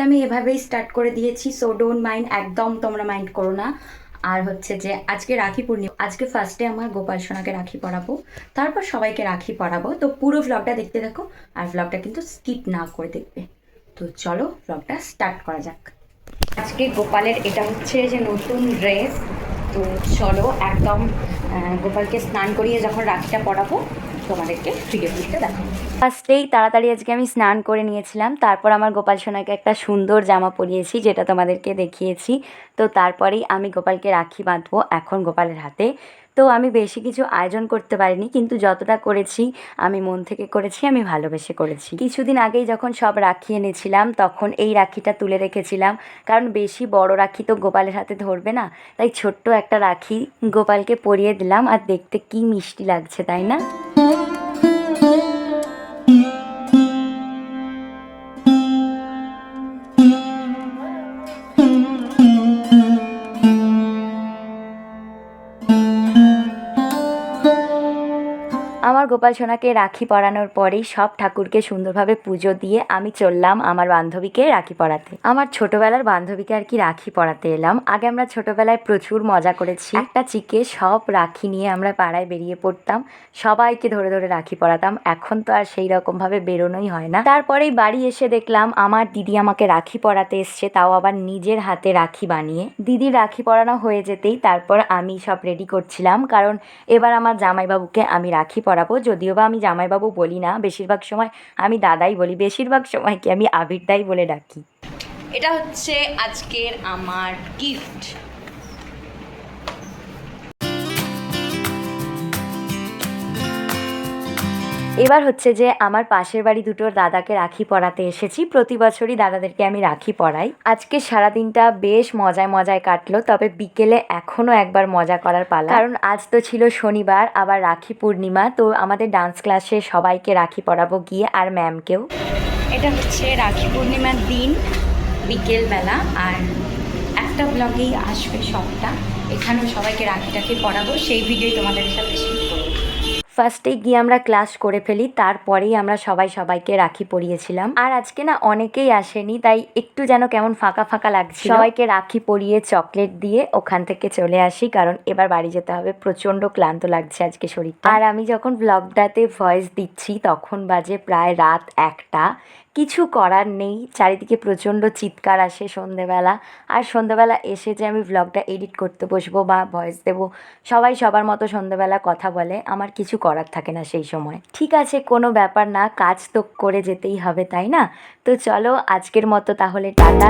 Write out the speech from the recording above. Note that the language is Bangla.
আমি এভাবেই স্টার্ট করে দিয়েছি, সো ডোন্ট মাইন্ড, একদম তোমরা মাইন্ড করো না। আর হচ্ছে যে আজকে রাখি পূর্ণিমা, আজকে ফার্স্টে আমার গোপাল সোনাকে রাখি পরাবো, তারপর সবাইকে রাখি পরাবো। তো পুরো ভ্লগটা দেখতে থাকো, আর ভ্লগটা কিন্তু স্কিপ না করে দেখবে। তো চলো ভ্লগটা স্টার্ট করা যাক। আজকে গোপালের এটা হচ্ছে যে নতুন ড্রেস। তো চলো একদম গোপালকে স্নান করিয়ে যখন রাখিটা পরাবো তোমাদেরকে ভিডিও ক্লিপটা দেখাবো। ফার্স্টেই তাড়াতাড়ি আজকে আমি স্নান করে নিয়েছিলাম, তারপর আমার গোপাল সোনাকে একটা সুন্দর জামা পরিয়েছি যেটা তোমাদেরকে দেখিয়েছি। তো তারপরেই আমি গোপালকে রাখি বাঁধবো এখন গোপালের হাতে। তো আমি বেশি কিছু আয়োজন করতে পারিনি, কিন্তু যতটা করেছি আমি মন থেকে করেছি, আমি ভালোবেসে করেছি। কিছুদিন আগেই যখন সব রাখি এনেছিলাম তখন এই রাখিটা তুলে রেখেছিলাম, কারণ বেশি বড় রাখি তো গোপালের হাতে ধরবে না, তাই ছোট্ট একটা রাখি গোপালকে পরিয়ে দিলাম। আর দেখতে কি মিষ্টি লাগছে, তাই না? আমার গোপাল সোনাকে রাখি পরানোর পরেই সব ঠাকুরকে সুন্দরভাবে পুজো দিয়ে আমি চললাম আমার বান্ধবীকে রাখি পরাতে। আমার ছোটবেলার বান্ধবীকে আর কি রাখি পরাতে এলাম। আগে আমরা ছোটবেলায় প্রচুর মজা করেছি, একটা চিকে সব রাখি নিয়ে আমরা পাড়ায় বেরিয়ে পড়তাম, সবাইকে ধরে ধরে রাখি পরাতাম। এখন তো আর সেই রকমভাবে বেরোনোই হয় না। তারপরেই বাড়ি এসে দেখলাম আমার দিদি আমাকে রাখি পরাতে এসছে, তাও আবার নিজের হাতে রাখি বানিয়ে। দিদির রাখি পরানো হয়ে যেতেই তারপর আমি সব রেডি করছিলাম, কারণ এবার আমার জামাইবাবুকে আমি রাখি পরাবো। যদিও বা আমি জামাইবাবু বলি না, বেশিরভাগ সময় আমি দাদাই বলি, বেশিরভাগ সময়কে আমি আবিরদাই বলে ডাকি। এটা হচ্ছে আজকের আমার গিফট। এবার হচ্ছে যে আমার পাশের বাড়ি দুটোর দাদাকে রাখি পরাতে এসেছি। প্রতি বছরই দাদাদেরকে আমি রাখি পরাই। আজকে সারাদিনটা বেশ মজায় মজায় কাটলো, তবে বিকেলে এখনও একবার মজা করার পালা, কারণ আজ তো ছিল শনিবার, আবার রাখি পূর্ণিমা। তো আমাদের ডান্স ক্লাসে সবাইকে রাখি পরাবো গিয়ে, আর ম্যামকেও। এটা হচ্ছে রাখি পূর্ণিমার দিন বিকেলবেলা, আর একটা ব্লগেই আসবে সবটা। এখানেও সবাইকে রাখিটাকে পরাবো, সেই ভিডিও তোমাদের সাথে শেয়ার করবো। ফার্স্টে গিয়ে আমরা ক্লাস করে ফেলি, তারপরেই আমরা সবাই সবাইকে রাখি পরিয়েছিলাম। আর আজকে না অনেকেই আসেনি, তাই একটু যেন কেমন ফাঁকা ফাঁকা লাগছিল। সবাইকে রাখি পরিয়ে চকলেট দিয়ে ওখান থেকে চলে আসি, কারণ এবার বাড়ি যেতে হবে, প্রচণ্ড ক্লান্ত লাগছে আজকে শরীরটা। আর আমি যখন ব্লগটাতে ভয়েস দিচ্ছি তখন বাজে প্রায় রাত 1টা। কিছু করার নেই, চারিদিকে প্রচণ্ড চিৎকার আসে সন্ধেবেলা। আর সন্ধেবেলা এসে যে আমি ব্লগটা এডিট করতে বসবো বা ভয়েস দেবো, সবাই সবার মতো সন্ধেবেলা কথা বলে, আমার কিছু করার থাকে না সেই সময়। ঠিক আছে, কোনো ব্যাপার না, কাজ তো করে যেতেই হবে, তাই না? তো চলো আজকের মতো তাহলে টাটা।